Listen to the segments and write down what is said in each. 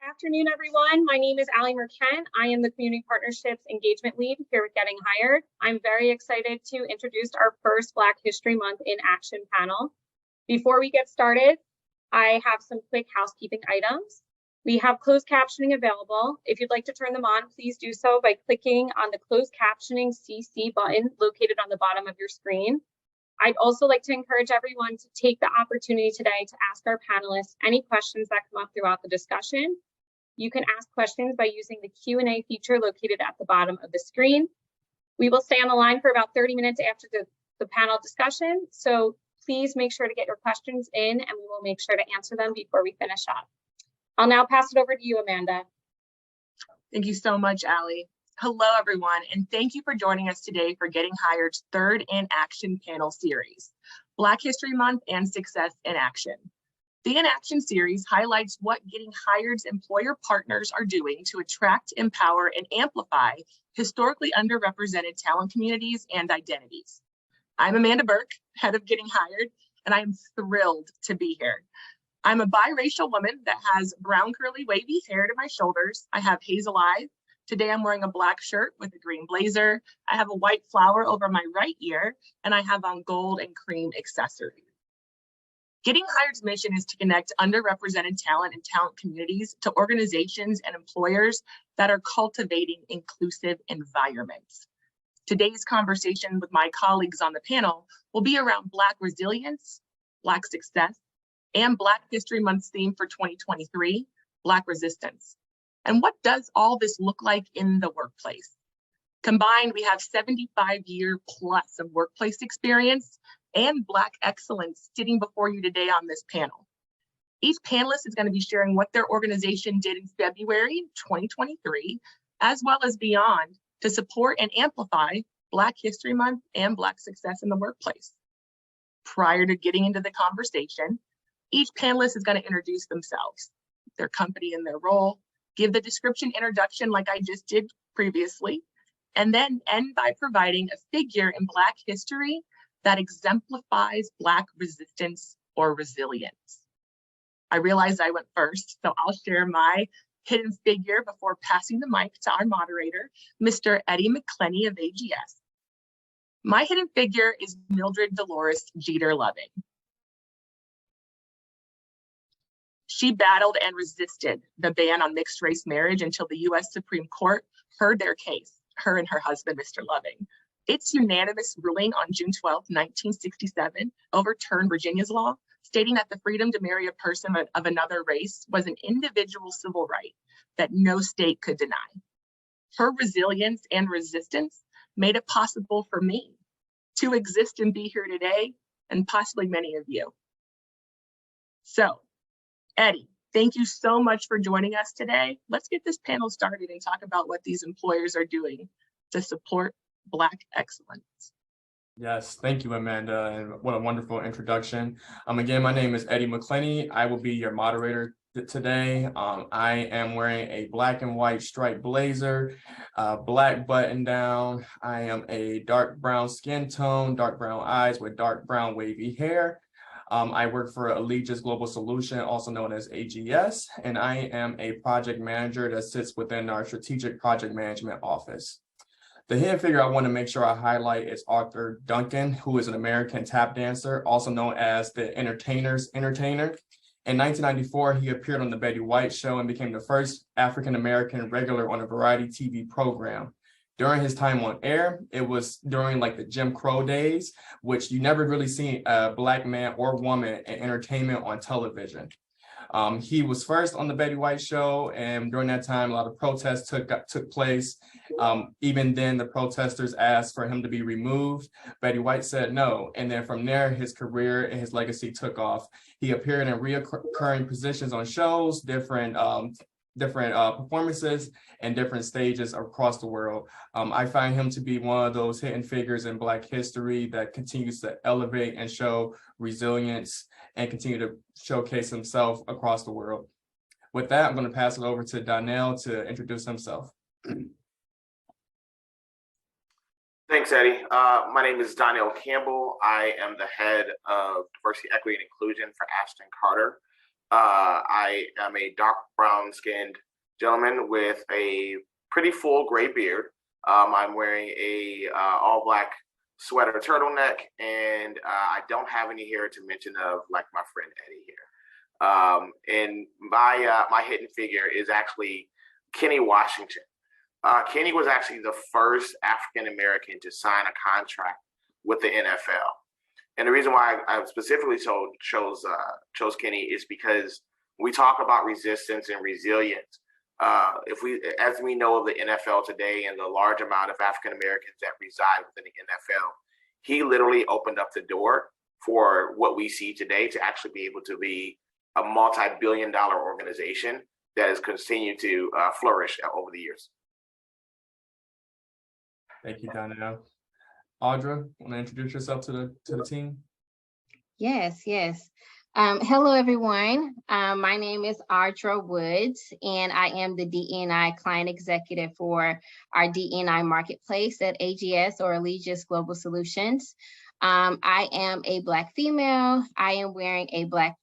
Afternoon, everyone. My name is Allie Merkent. I am the Community Partnerships Engagement Lead here with Getting Hired. I'm very excited to introduce our first Black History Month in Action panel. Before we get started, I have some quick housekeeping items. We have closed captioning available. If you'd like to turn them on, please do so by clicking on the closed captioning CC button located on the bottom of your screen. I'd also like to encourage everyone to take the opportunity today to ask our panelists any questions that come up throughout the discussion. You can ask questions by using the Q&A feature located at the bottom of the screen. We will stay on the line for about 30 minutes after the panel discussion, so please make sure to get your questions in and we will make sure to answer them before we finish up. I'll now pass it over to you, Amanda. Thank you so much, Allie. Hello, everyone, and thank you for joining us today for Getting Hired's third In Action panel series, Black History Month and Success in Action. The In Action series highlights what Getting Hired's employer partners are doing to attract, empower, and amplify historically underrepresented talent communities and identities. I'm Amanda Burke, head of Getting Hired, and I'm thrilled to be here. I'm a biracial woman that has brown curly wavy hair to my shoulders. I have hazel eyes. Today I'm wearing a black shirt with a green blazer. I have a white flower over my right ear, and I have on gold and cream accessories. Getting Hired's mission is to connect underrepresented talent and talent communities to organizations and employers that are cultivating inclusive environments. Today's conversation with my colleagues on the panel will be around Black resilience, Black success, and Black History Month's theme for 2023, Black resistance. And what does all this look like in the workplace? Combined, we have 75-year plus of workplace experience and Black excellence sitting before you today on this panel. Each panelist is going to be sharing what their organization did in February 2023, as well as beyond, to support and amplify Black History Month and Black success in the workplace. Prior to getting into the conversation, each panelist is going to introduce themselves, their company and their role, give the description introduction like I just did previously, and then end by providing a figure in Black history that exemplifies Black resistance or resilience. I realized I went first, so I'll share my hidden figure before passing the mic to our moderator, Mr. Eddie McClenny of AGS. My hidden figure is Mildred Dolores Jeter Loving. She battled and resisted the ban on mixed race marriage until the US Supreme Court heard their case, her and her husband, Mr. Loving. Its unanimous ruling on June 12, 1967, overturned Virginia's law, stating that the freedom to marry a person of another race was an individual civil right that no state could deny. Her resilience and resistance made it possible for me to exist and be here today, and possibly many of you. So, Eddie, thank you so much for joining us today. Let's get this panel started and talk about what these employers are doing to support Black excellence. Yes, thank you, Amanda, and what a wonderful introduction. Again, my name is Eddie McClenny. I will be your moderator today. I am wearing a black and white striped blazer, black button down. I am a dark brown skin tone, dark brown eyes with dark brown wavy hair. I work for Allegiance Global Solution, also known as AGS, and I am a project manager that sits within our Strategic Project Management Office. The hidden figure I want to make sure I highlight is Arthur Duncan, who is an American tap dancer, also known as the Entertainer's Entertainer. In 1994, he appeared on the Betty White Show and became the first African-American regular on a variety TV program. During his time on air, it was during like the Jim Crow days, which you never really seen a Black man or woman in entertainment on television. He was first on the Betty White Show, and during that time, a lot of protests took place. Even then, the protesters asked for him to be removed. Betty White said no, and then from there, his career and his legacy took off. He appeared in recurring positions on shows, different performances, and different stages across the world. I find him to be one of those hidden figures in Black history that continues to elevate and show resilience and continue to showcase himself across the world. With that, I'm going to pass it over to Donnell to introduce himself. Thanks, Eddie. My name is Donnell Campbell. I am the head of Diversity, Equity, and Inclusion for Ashton Carter. I am a dark brown skinned gentleman with a pretty full gray beard. I'm wearing a all black sweater turtleneck, and I don't have any hair to mention of like my friend Eddie here. And my hidden figure is actually Kenny Washington. Kenny was actually the first African American to sign a contract with the NFL. And the reason why I specifically chose Kenny is because we talk about resistance and resilience. As we know of the NFL today and the large amount of African Americans that reside within the NFL, he literally opened up the door for what we see today to actually be able to be a multi-billion-dollar organization that has continued to flourish over the years. Thank you, Donnell. Audra, want to introduce yourself to the team? Yes. Hello, everyone. My name is Audra Woods, and I am the DE&I client executive for our DE&I marketplace at AGS, or Allegis Global Solutions. I am a Black female. I am wearing a Black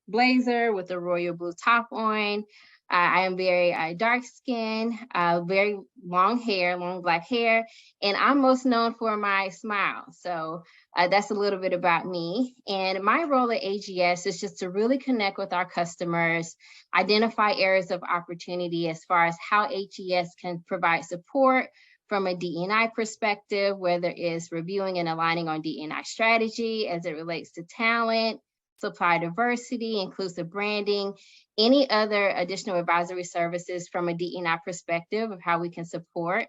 blazer with a royal blue top on. I am very dark skinned, very long Black hair, and I'm most known for my smile. So that's a little bit about me. And my role at AGS is just to really connect with our customers, identify areas of opportunity as far as how AGS can provide support from a DE&I perspective, whether it's reviewing and aligning on DE&I strategy as it relates to talent, supply diversity, inclusive branding, any other additional advisory services from a DE&I perspective of how we can support.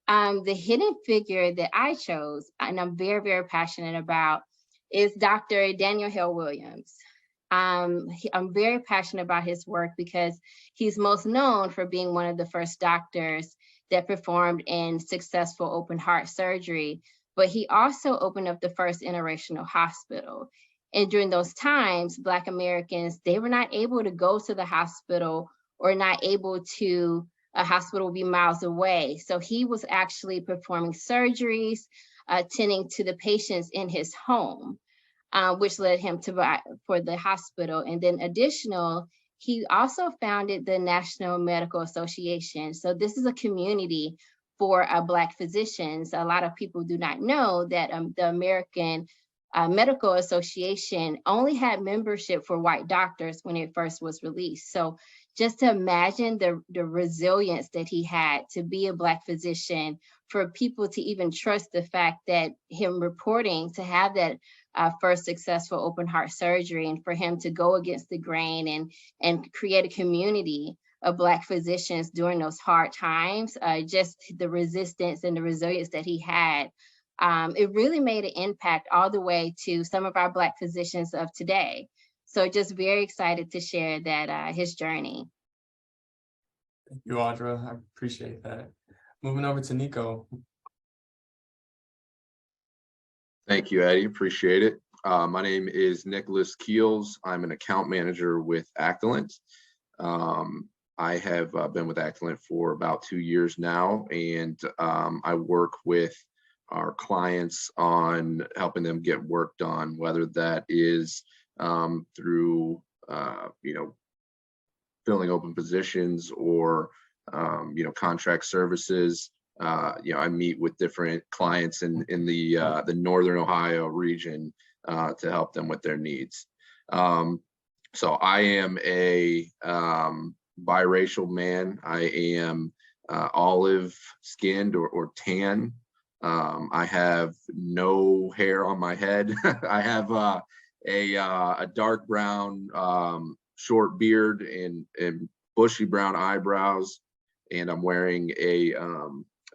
The hidden figure that I chose, and I'm very, very passionate about, is Dr. Daniel Hill Williams. I'm very passionate about his work because he's most known for being one of the first doctors that performed in successful open heart surgery, but he also opened up the first interracial hospital. And during those times, Black Americans, they were not able to go to the hospital or not able to, a hospital be miles away. So he was actually performing surgeries, tending to the patients in his home, which led him to buy for the hospital. And then he also founded the National Medical Association. So this is a community for Black physicians. A lot of people do not know that the American Medical Association only had membership for white doctors when it first was released. So just to imagine the resilience that he had to be a Black physician, for people to even trust the fact that him reporting to have that first successful open heart surgery, and for him to go against the grain and create a community of Black physicians during those hard times, just the resistance and the resilience that he had. It really made an impact all the way to some of our Black physicians of today. So just very excited to share that his journey. Thank you, Audra. I appreciate that. Moving over to Nico. Thank you, Eddie. Appreciate it. My name is Nicholas Keels. I'm an account manager with Actilent. I have been with Actilent for about 2 years now, and I work with our clients on helping them get work done, whether that is through filling open positions or contract services. I meet with different clients in the Northern Ohio region to help them with their needs. So I am a biracial man. I am olive skinned or tan. I have no hair on my head. I have a dark brown short beard and bushy brown eyebrows, and I'm wearing a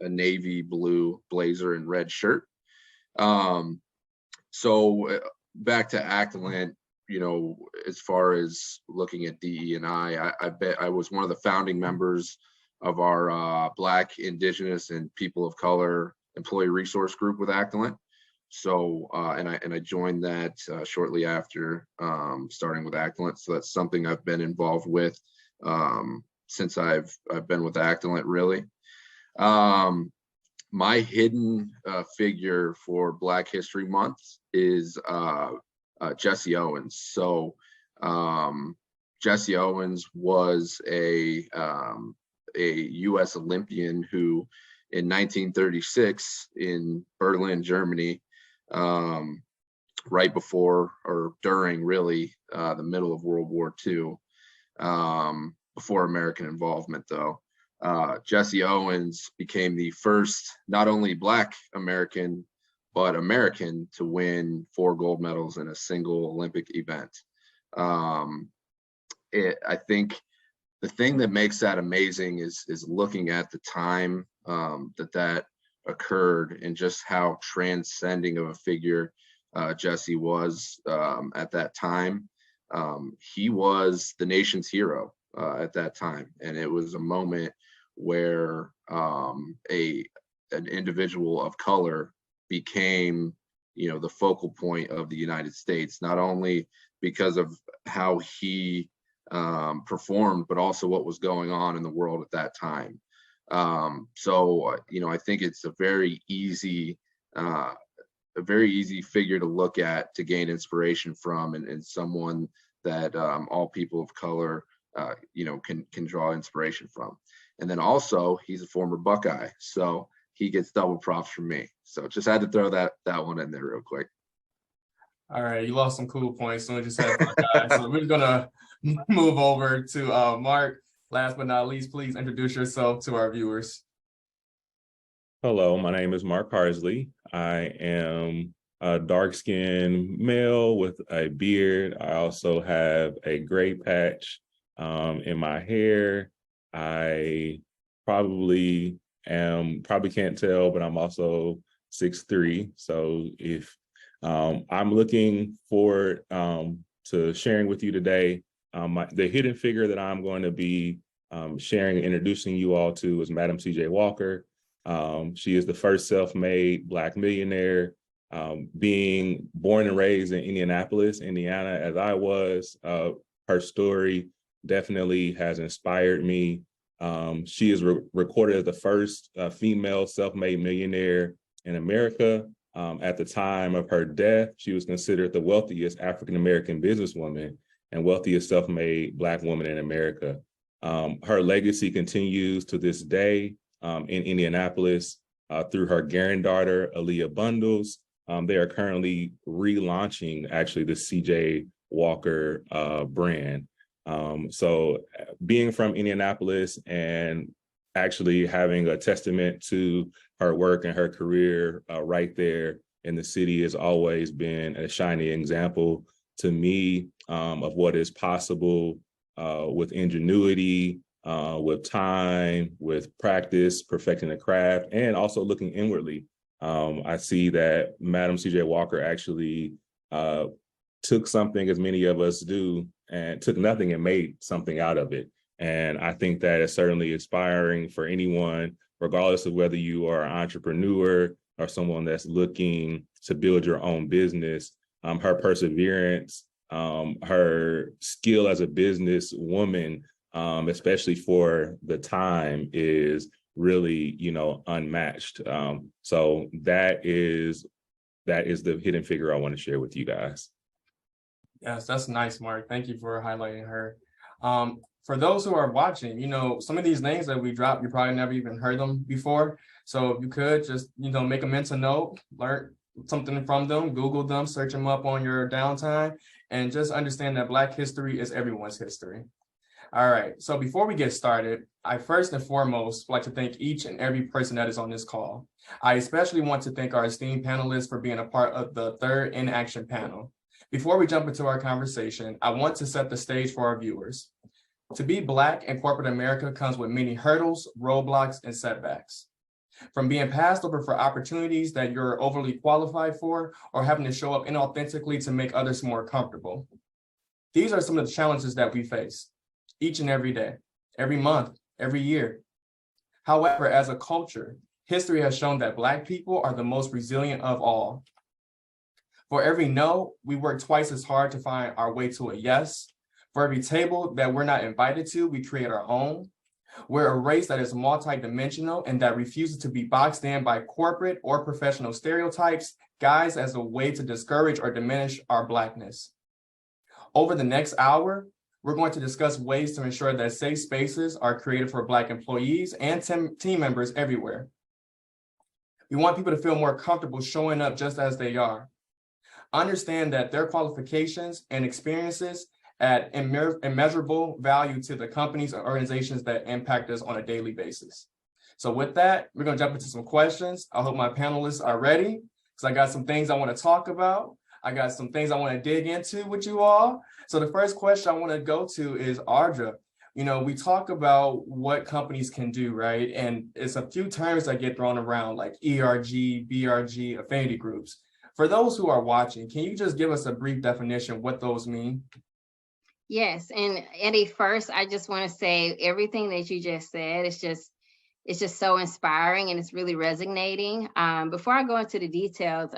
navy blue blazer and red shirt. So back to Actilent, as far as looking at DE&I bet I was one of the founding members of our Black, Indigenous, and People of Color employee resource group with Actilent. So and I joined that shortly after starting with Actilent. So that's something I've been involved with since I've been with Actilent, really. My hidden figure for Black History Month is Jesse Owens. So Jesse Owens was a U.S. Olympian who, in 1936, in Berlin, Germany, right before or during really the middle of World War II, before American involvement, though, Jesse Owens became the first not only Black American but American to win 4 gold medals in a single Olympic event. I think the thing that makes that amazing is looking at the time that occurred and just how transcending of a figure Jesse was at that time. He was the nation's hero at that time, and it was a moment where an individual of color became, the focal point of the United States, not only because of how he performed, but also what was going on in the world at that time. So, I think it's a very easy figure to look at, to gain inspiration from, and someone that all people of color, can draw inspiration from. And then also, he's a former Buckeye, so he gets double props from me. So just had to throw that one in there real quick. All right, you lost some cool points, so we just said Buckeye. So we're gonna move over to Mark. Last but not least, please introduce yourself to our viewers. Hello, my name is Mark Harsley. I am a dark-skinned male with a beard. I also have a gray patch in my hair. I probably can't tell, but I'm also 6'3". So if I'm looking forward to sharing with you today, the hidden figure that I'm going to be sharing and introducing you all to is Madam C.J. Walker. She is the first self-made Black millionaire, being born and raised in Indianapolis, Indiana, as I was. Her story definitely has inspired me. She is recorded as the first female self-made millionaire in America. At the time of her death, she was considered the wealthiest African-American businesswoman and wealthiest self-made Black woman in America. Her legacy continues to this day in Indianapolis through her granddaughter, Aaliyah Bundles. They are currently relaunching, actually, the CJ Walker brand. So being from Indianapolis and actually having a testament to her work and her career right there in the city has always been a shining example to me of what is possible with ingenuity, with time, with practice, perfecting the craft, and also looking inwardly. I see that Madam C.J. Walker actually took something, as many of us do, and took nothing and made something out of it. And I think that is certainly inspiring for anyone, regardless of whether you are an entrepreneur or someone that's looking to build your own business. Her perseverance, her skill as a businesswoman, especially for the time, is really, unmatched. So that is the hidden figure I want to share with you guys. Yes, that's nice, Mark. Thank you for highlighting her. For those who are watching, some of these names that we dropped, you probably never even heard them before. So if you could just, make a mental note, learn something from them, Google them, search them up on your downtime, and just understand that Black history is everyone's history. All right, so before we get started, I first and foremost like to thank each and every person that is on this call. I especially want to thank our esteemed panelists for being a part of the third In Action panel. Before we jump into our conversation, I want to set the stage for our viewers. To be Black in corporate America comes with many hurdles, roadblocks, and setbacks. From being passed over for opportunities that you're overly qualified for, or having to show up inauthentically to make others more comfortable. These are some of the challenges that we face each and every day, every month, every year. However, as a culture, history has shown that Black people are the most resilient of all. For every no, we work twice as hard to find our way to a yes. For every table that we're not invited to, we create our own. We're a race that is multidimensional and that refuses to be boxed in by corporate or professional stereotypes, guised as a way to discourage or diminish our Blackness. Over the next hour, We're going to discuss ways to ensure that safe spaces are created for Black employees and team members everywhere. We want people to feel more comfortable showing up just as they are. Understand that their qualifications and experiences add immeasurable value to the companies and organizations that impact us on a daily basis. So with that, we're going to jump into some questions. I hope my panelists are ready, because I got some things I want to talk about. I got some things I want to dig into with you all. So the first question I want to go to is Ardra. You know, we talk about what companies can do, right? And it's a few terms that get thrown around, like ERG, BRG, affinity groups. For those who are watching, can you just give us a brief definition of what those mean? Yes, and Eddie, first, I just want to say everything that you just said is just so inspiring, and it's really resonating. Before I go into the details,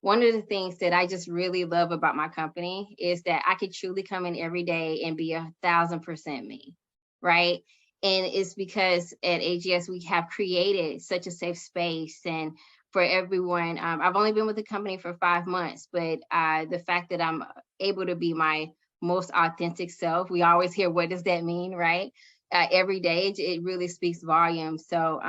one of the things that I just really love about my company is that I could truly come in every day and be 1000% me, right? And it's because at AGS, we have created such a safe space and for everyone. I've only been with the company for 5 months, but the fact that I'm able to be my most authentic self, we always hear, what does that mean, right? Every day, it really speaks volumes. So,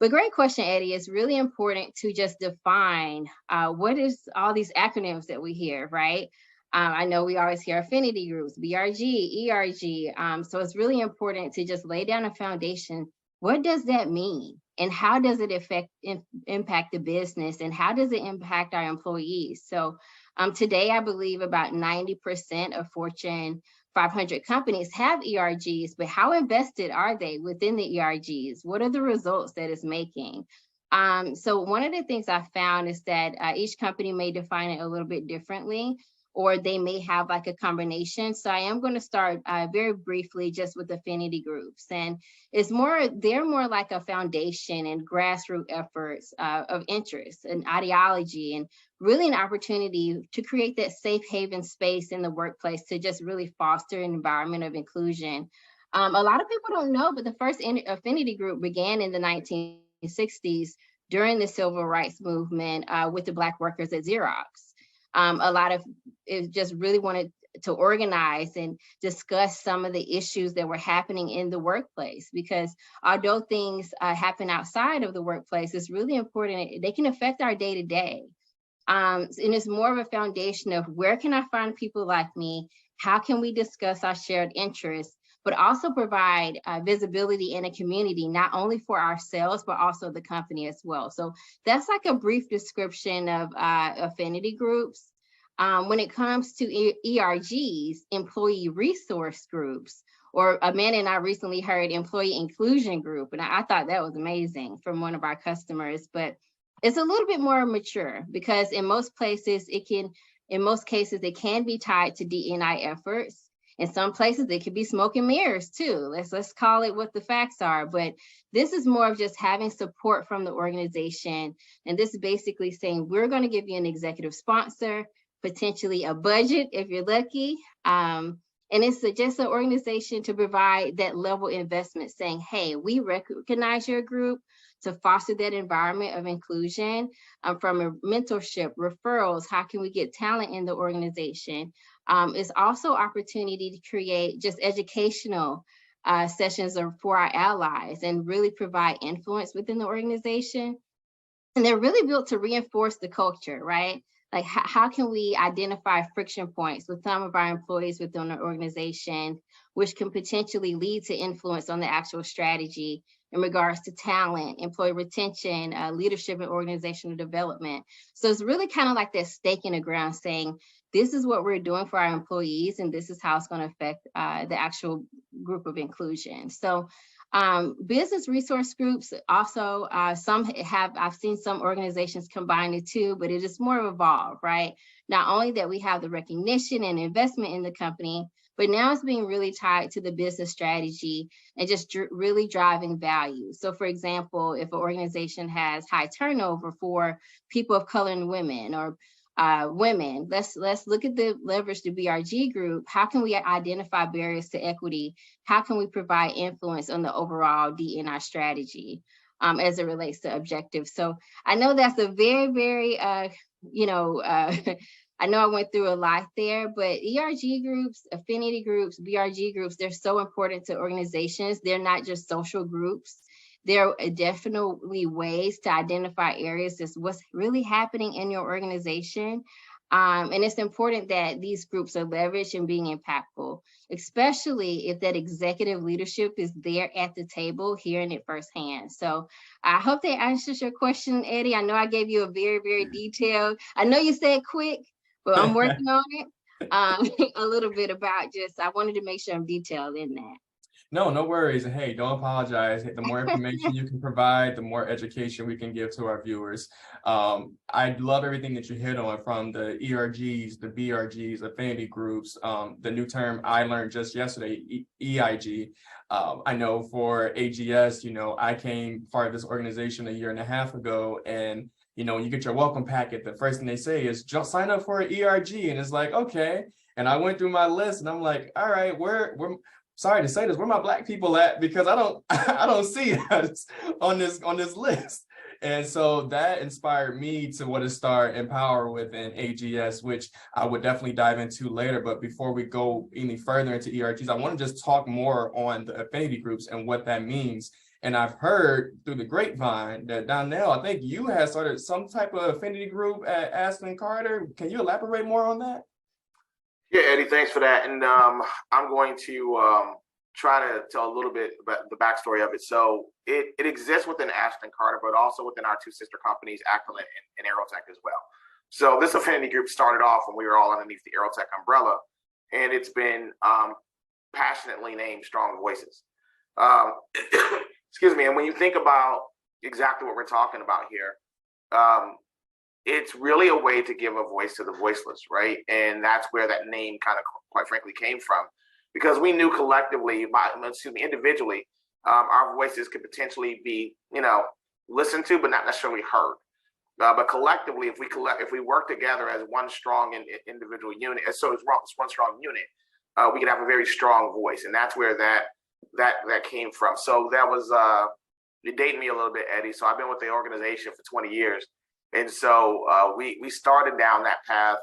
but great question, Eddie. It's really important to just define what is all these acronyms that we hear, right? I know we always hear affinity groups, BRG, ERG. So it's really important to just lay down a foundation. What does that mean? And how does it impact the business? And how does it impact our employees? So today, I believe about 90% of Fortune 500 companies have ERGs, but how invested are they within the ERGs? What are the results that it's making? So one of the things I found is that each company may define it a little bit differently, or they may have like a combination. So I am going to start very briefly just with affinity groups. And they're more like a foundation and grassroots efforts of interest and ideology, and really an opportunity to create that safe haven space in the workplace to just really foster an environment of inclusion. A lot of people don't know, but the first affinity group began in the 1960s during the civil rights movement with the Black workers at Xerox. A lot of it just really wanted to organize and discuss some of the issues that were happening in the workplace, because although things happen outside of the workplace, it's really important. They can affect our day to day. And it's more of a foundation of where can I find people like me? How can we discuss our shared interests, but also provide visibility in a community, not only for ourselves, but also the company as well. So that's like a brief description of affinity groups. When it comes to ERGs, employee resource groups, or Amanda and I recently heard employee inclusion group, and I thought that was amazing from one of our customers, but it's a little bit more mature, because in most cases, it can be tied to D&I efforts. In some places, it could be smoke and mirrors too. Let's call it what the facts are. But this is more of just having support from the organization. And this is basically saying, we're going to give you an executive sponsor, potentially a budget if you're lucky. And it's just an organization to provide that level investment, saying, hey, we recognize your group, to foster that environment of inclusion, from a mentorship, referrals, how can we get talent in the organization? It's also opportunity to create just educational sessions for our allies and really provide influence within the organization. And they're really built to reinforce the culture, right? Like how can we identify friction points with some of our employees within the organization, which can potentially lead to influence on the actual strategy in regards to talent, employee retention, leadership and organizational development. So it's really kind of like that stake in the ground saying, this is what we're doing for our employees, and this is how it's going to affect the actual group of inclusion. So business resource groups also, I've seen some organizations combine the two, but it is more evolved, right? Not only that we have the recognition and investment in the company, but now it's being really tied to the business strategy and just really driving value. So for example, if an organization has high turnover for people of color and women, or women, let's look at the leverage the BRG group. How can we identify barriers to equity? How can we provide influence on the overall D&I strategy as it relates to objectives? So I know that's a very, very, I know I went through a lot there, but ERG groups, affinity groups, BRG groups, they're so important to organizations. They're not just social groups. There are definitely ways to identify areas as what's really happening in your organization. And it's important that these groups are leveraged and being impactful, especially if that executive leadership is there at the table hearing it firsthand. So I hope that answers your question, Eddie. I know I gave you a very, very detailed, I know you said quick, but I'm working on it. A little bit about I wanted to make sure I'm detailed in that. No, no worries. Hey, don't apologize. The more information you can provide, the more education we can give to our viewers. I love everything that you hit on, from the ERGs, the BRGs, affinity groups, the new term I learned just yesterday, EIG. I know for AGS, I came part of this organization 1.5 years ago, and you get your welcome packet. The first thing they say is just sign up for an ERG, and it's like, okay. And I went through my list, and I'm like, all right, we're sorry to say this, where my Black people at? Because I don't see us on this list. And so that inspired me to want to start Empower within AGS, which I would definitely dive into later. But before we go any further into ERGs, I want to just talk more on the affinity groups and what that means. And I've heard through the grapevine that Donnell, I think you had started some type of affinity group at Aston Carter. Can you elaborate more on that? Yeah, Eddie, thanks for that. And I'm going to try to tell a little bit about the backstory of it. So it exists within Aston Carter, but also within our two sister companies, Accolade and Aerotech as well. So this affinity group started off when we were all underneath the Aerotech umbrella, and it's been passionately named Strong Voices. Excuse me. And when you think about exactly what we're talking about here, it's really a way to give a voice to the voiceless, right? And that's where that name kind of, quite frankly, came from, because we knew collectively, individually, our voices could potentially be, listened to, but not necessarily heard. But collectively, if we work together as one strong individual unit, so it's one strong unit, we could have a very strong voice, and that's where that came from. So that was you dated me a little bit, Eddie. So I've been with the organization for 20 years. And so we started down that path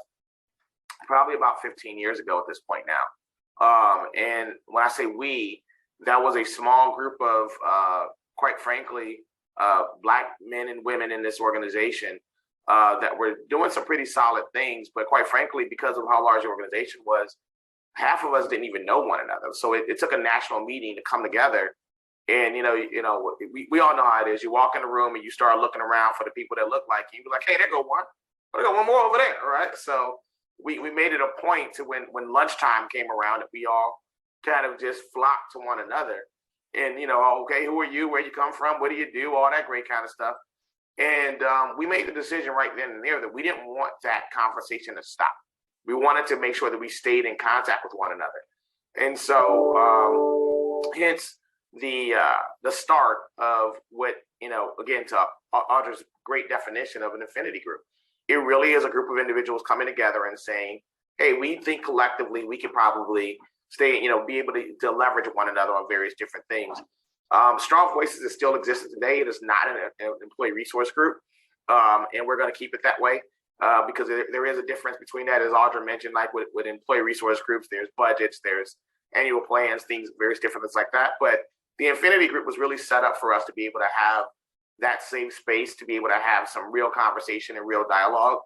probably about 15 years ago at this point now. And when I say we, that was a small group of, quite frankly, Black men and women in this organization that were doing some pretty solid things. But quite frankly, because of how large the organization was, half of us didn't even know one another. So it took a national meeting to come together. And, we all know how it is. You walk in the room and you start looking around for the people that look like you. You be like, hey, there go one. Oh, there go one more over there. All right. So we made it a point to when lunchtime came around that we all kind of just flocked to one another. And, okay, who are you? Where you come from? What do you do? All that great kind of stuff. And we made the decision right then and there that we didn't want that conversation to stop. We wanted to make sure that we stayed in contact with one another. And so hence the start of what, again, to Audra's great definition of an affinity group. It really is a group of individuals coming together and saying, hey, we think collectively we can probably stay, be able to leverage one another on various different things. Strong Voices is still existing today. It is not an employee resource group. And we're going to keep it that way because there is a difference between that. As Audra mentioned, like with employee resource groups, there's budgets, there's annual plans, things, various different things like that. But the Affinity Group was really set up for us to be able to have that safe space, to be able to have some real conversation and real dialogue.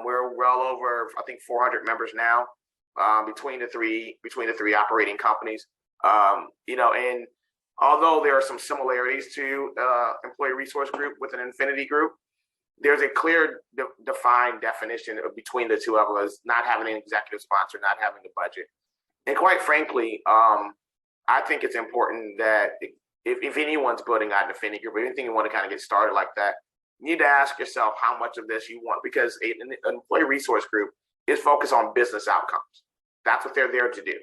We're well over, I think, 400 members now between the three operating companies. And although there are some similarities to employee resource group with an Affinity Group, there's a clear defined definition between the two of us, not having an executive sponsor, not having a budget. And quite frankly, I think it's important that if anyone's building out an affinity group or anything you want to kind of get started like that, you need to ask yourself how much of this you want, because an employee resource group is focused on business outcomes. That's what they're there to do.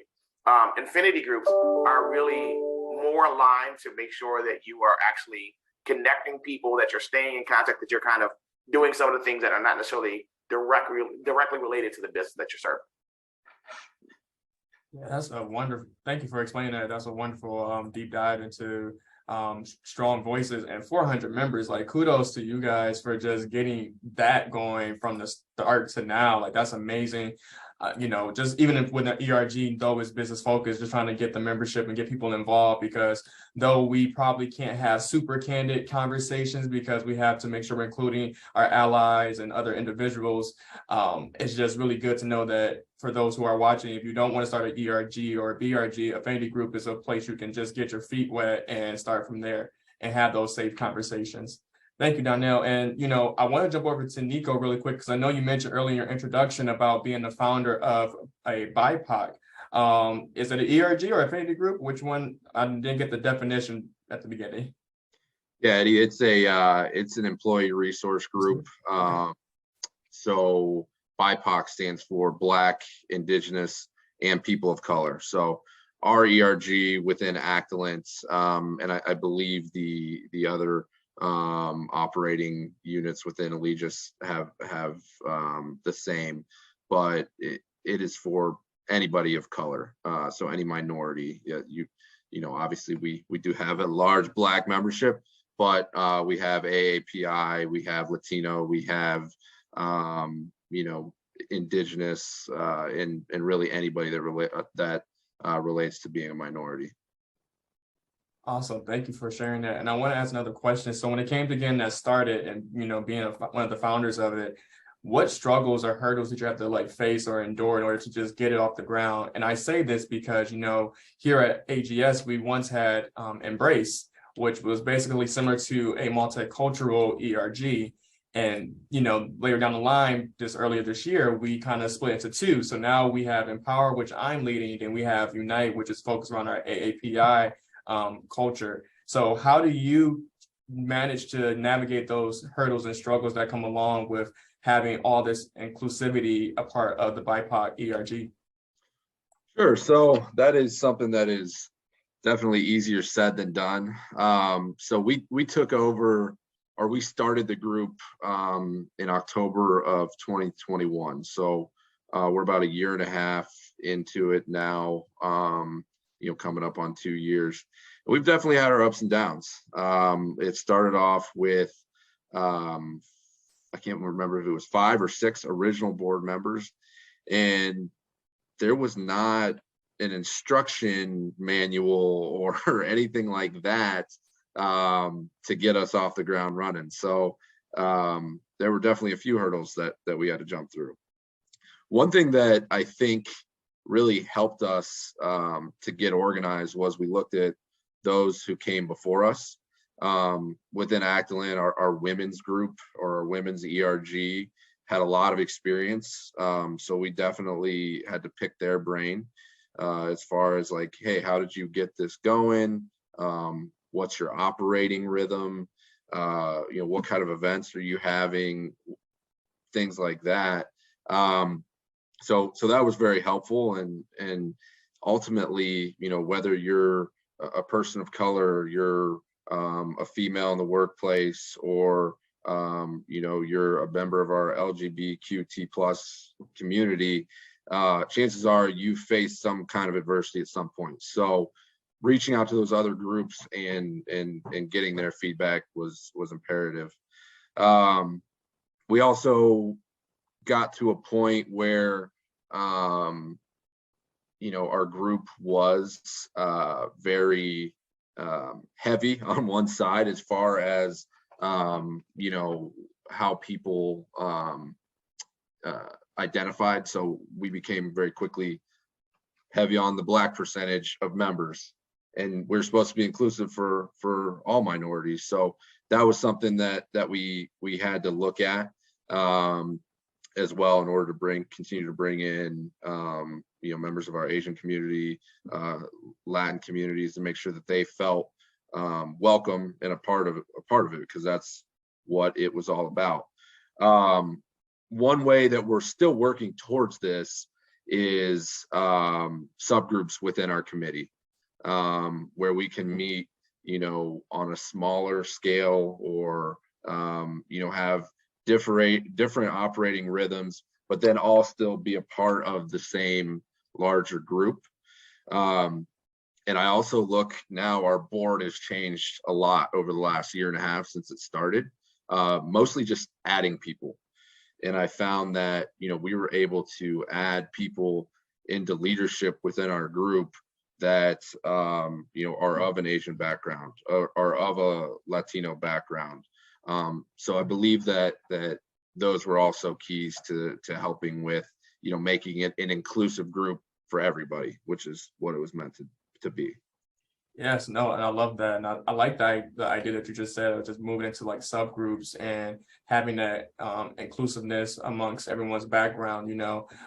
Affinity groups are really more aligned to make sure that you are actually connecting people, that you're staying in contact, that you're kind of doing some of the things that are not necessarily directly related to the business that you're serving. Yeah, that's a wonderful, thank you for explaining that. That's a wonderful deep dive into strong voices and 400 members. Like, kudos to you guys for just getting that going from the start to now. Like, that's amazing. You know, just even if with the ERG, though it's business focused, just trying to get the membership and get people involved, because though we probably can't have super candid conversations because we have to make sure we're including our allies and other individuals, it's just really good to know that for those who are watching, if you don't want to start an ERG or a BRG, Affinity Group is a place you can just get your feet wet and start from there and have those safe conversations. Thank you, Donnell. And, you know, I want to jump over to Nico really quick, because I know you mentioned earlier in your introduction about being the founder of a BIPOC. Is it an ERG or Affinity Group? Which one? I didn't get the definition at the beginning. Yeah, Eddie, it's an employee resource group. So BIPOC stands for Black, Indigenous, and People of Color. So our ERG within Actilent, and I believe the other operating units within Allegis have the same, but it is for anybody of color, so any minority. You know, obviously we do have a large Black membership, but we have AAPI, we have Latino, we have you know, Indigenous, and really anybody that relates to being a minority. Awesome. Thank you for sharing that. And I want to ask another question. So when it came to getting that started and, you know, being one of the founders of it, what struggles or hurdles did you have to like face or endure in order to just get it off the ground? And I say this because, you know, here at AGS, we once had Embrace, which was basically similar to a multicultural ERG. And, you know, later down the line, just earlier this year, we kind of split into two. So now we have Empower, which I'm leading, and we have Unite, which is focused around our AAPI culture. So how do you manage to navigate those hurdles and struggles that come along with having all this inclusivity a part of the BIPOC ERG? Sure. So that is something that is definitely easier said than done. So we took over, or we started the group in October of 2021. So we're about a year and a half into it now, you know, coming up on 2 years. We've definitely had our ups and downs. It started off with, I can't remember if it was 5 or 6 original board members, and there was not an instruction manual or anything like that to get us off the ground running. So there were definitely a few hurdles that we had to jump through. One thing that I think really helped us to get organized was we looked at those who came before us. Within Actilent, our women's group or our women's ERG had a lot of experience. So we definitely had to pick their brain as far as like, hey, how did you get this going? What's your operating rhythm? You know, what kind of events are you having? Things like that. So that was very helpful, and ultimately, you know, whether you're a person of color, you're a female in the workplace, or you know, you're a member of our LGBTQT+ community, chances are you face some kind of adversity at some point. So reaching out to those other groups and getting their feedback was imperative. We also got to a point where you know, our group was very heavy on one side as far as you know, how people identified. So we became very quickly heavy on the Black percentage of members, and we're supposed to be inclusive for all minorities. So that was something that we had to look at as well, in order to continue to bring in you know, members of our Asian community, Latin communities, to make sure that they felt welcome and a part of it, because that's what it was all about. One way that we're still working towards this is subgroups within our committee, where we can meet, you know, on a smaller scale, or you know, have different operating rhythms, but then all still be a part of the same larger group. And I also look now, our board has changed a lot over the last year and a half since it started, mostly just adding people. And I found that, we were able to add people into leadership within our group that, are of an Asian background or are of a Latino background. So I believe that those were also keys to helping with, making it an inclusive group for everybody, which is what it was meant to be. Yes, no, and I love that. And I like the idea that you just said of just moving into like subgroups and having that inclusiveness amongst everyone's background.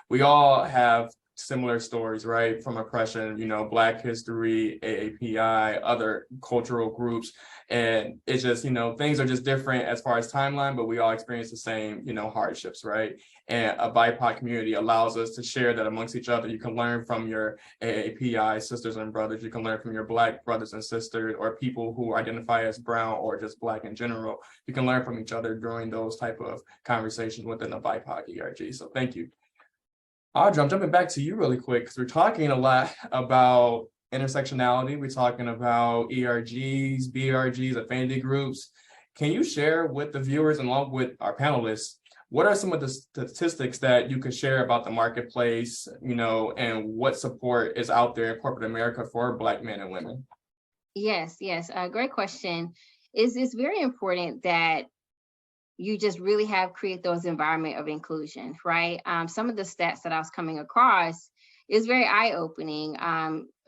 We all have similar stories, right? From oppression, Black history, AAPI, other cultural groups. And it's just, things are just different as far as timeline, but we all experience the same, hardships, right? And a BIPOC community allows us to share that amongst each other. You can learn from your AAPI sisters and brothers. You can learn from your Black brothers and sisters, or people who identify as brown or just Black in general. You can learn from each other during those type of conversations within the BIPOC ERG. So thank you. Audra, I'm jumping back to you really quick because we're talking a lot about intersectionality. We're talking about ERGs, BRGs, affinity groups. Can you share with the viewers and along with our panelists, what are some of the statistics that you could share about the marketplace, and what support is out there in corporate America for Black men and women? Yes. Great question. It's very important that you just really create those environment of inclusion, right? Some of the stats that I was coming across is very eye-opening.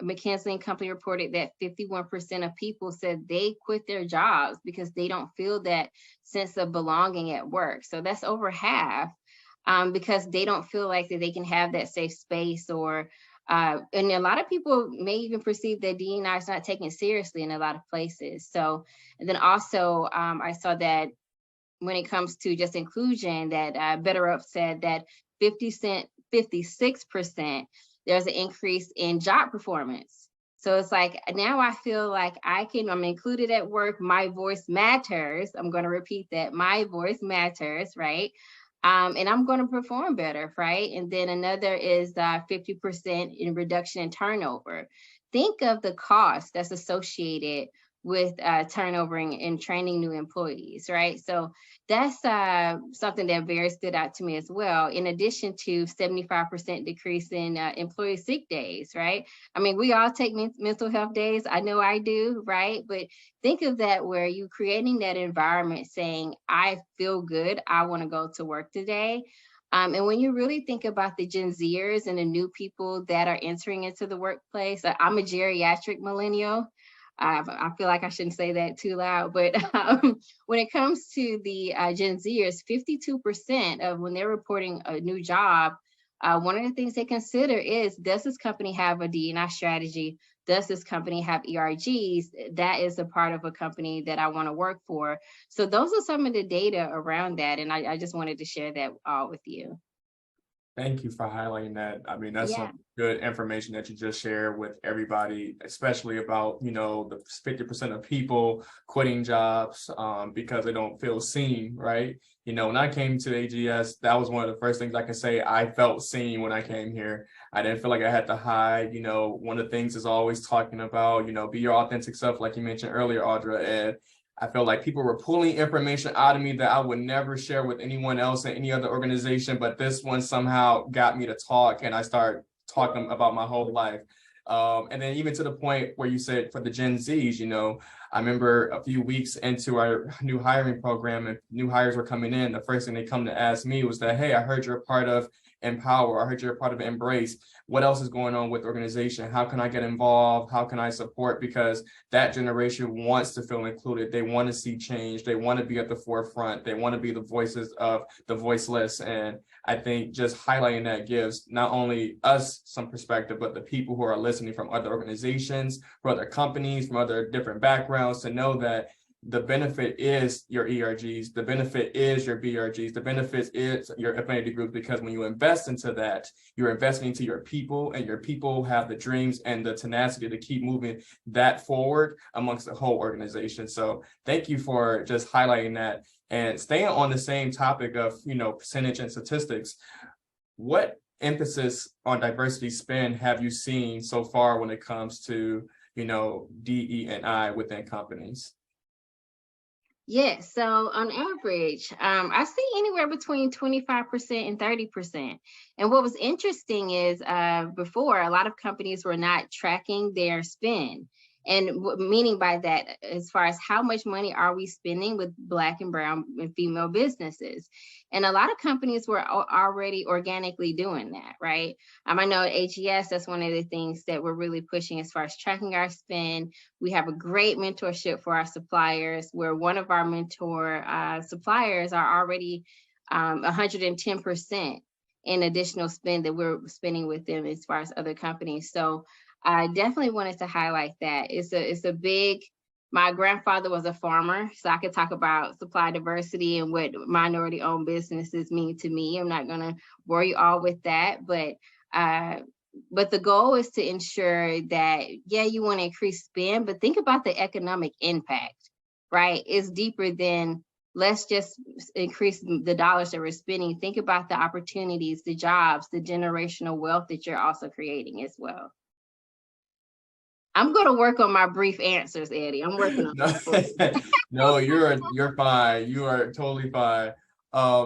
McKinsey & Company reported that 51% of people said they quit their jobs because they don't feel that sense of belonging at work. So that's over half, because they don't feel like that they can have that safe space, or and a lot of people may even perceive that D&I is not taken seriously in a lot of places. So, and then also I saw that when it comes to just inclusion, that Better Up said that 56% there's an increase in job performance. So it's like, now I feel like I'm included at work, my voice matters. I'm going to repeat that, my voice matters, right? And I'm going to perform better, right? And then another is 50% in reduction in turnover. Think of the cost that's associated with turnover and training new employees, right? So that's something that very stood out to me as well, in addition to 75% decrease in employee sick days, right? I mean, we all take mental health days. I know I do, right? But think of that, where you creating that environment saying, I feel good, I want to go to work today. And when you really think about the Gen Zers and the new people that are entering into the workplace, I'm a geriatric millennial. I feel like I shouldn't say that too loud, but when it comes to the Gen Zers, 52% of when they're reporting a new job, one of the things they consider is, does this company have a D&I strategy? Does this company have ERGs? That is a part of a company that I want to work for. So those are some of the data around that. And I just wanted to share that all with you. Thank you for highlighting that. I mean, that's some good information that you just shared with everybody, especially about, the 50% of people quitting jobs because they don't feel seen, right? When I came to AGS, that was one of the first things I can say. I felt seen when I came here. I didn't feel like I had to hide. One of the things is always talking about, be your authentic self, like you mentioned earlier, Audra, and I felt like people were pulling information out of me that I would never share with anyone else in any other organization, but this one somehow got me to talk, and I started talking about my whole life. And then even to the point where you said for the Gen Zs, I remember a few weeks into our new hiring program, and new hires were coming in, the first thing they come to ask me was that, hey, I heard you're a part of Empower. I heard you're a part of Embrace. What else is going on with the organization? How can I get involved? How can I support? Because that generation wants to feel included. They want to see change. They want to be at the forefront. They want to be the voices of the voiceless. And I think just highlighting that gives not only us some perspective, but the people who are listening from other organizations, from other companies, from other different backgrounds, to know that the benefit is your ERGs, the benefit is your BRGs, the benefit is your affinity groups, because when you invest into that, you're investing into your people, and your people have the dreams and the tenacity to keep moving that forward amongst the whole organization. So thank you for just highlighting that. And staying on the same topic of, percentage and statistics, what emphasis on diversity spend have you seen so far when it comes to DE&I within companies? Yes, so on average, I see anywhere between 25% and 30%. And what was interesting is before, a lot of companies were not tracking their spend. And meaning by that, as far as how much money are we spending with Black and brown and female businesses? And a lot of companies were already organically doing that, right? I know at AGS, that's one of the things that we're really pushing as far as tracking our spend. We have a great mentorship for our suppliers, where one of our mentor suppliers are already 110% in additional spend that we're spending with them as far as other companies. So I definitely wanted to highlight that. It's a big, my grandfather was a farmer, so I could talk about supply diversity and what minority owned businesses mean to me. I'm not gonna bore you all with that, but the goal is to ensure that, yeah, you want to increase spend, but think about the economic impact, right? It's deeper than let's just increase the dollars that we're spending. Think about the opportunities, the jobs, the generational wealth that you're also creating as well. I'm going to work on my brief answers, Eddie. I'm working on that. No, you're fine. You are totally fine.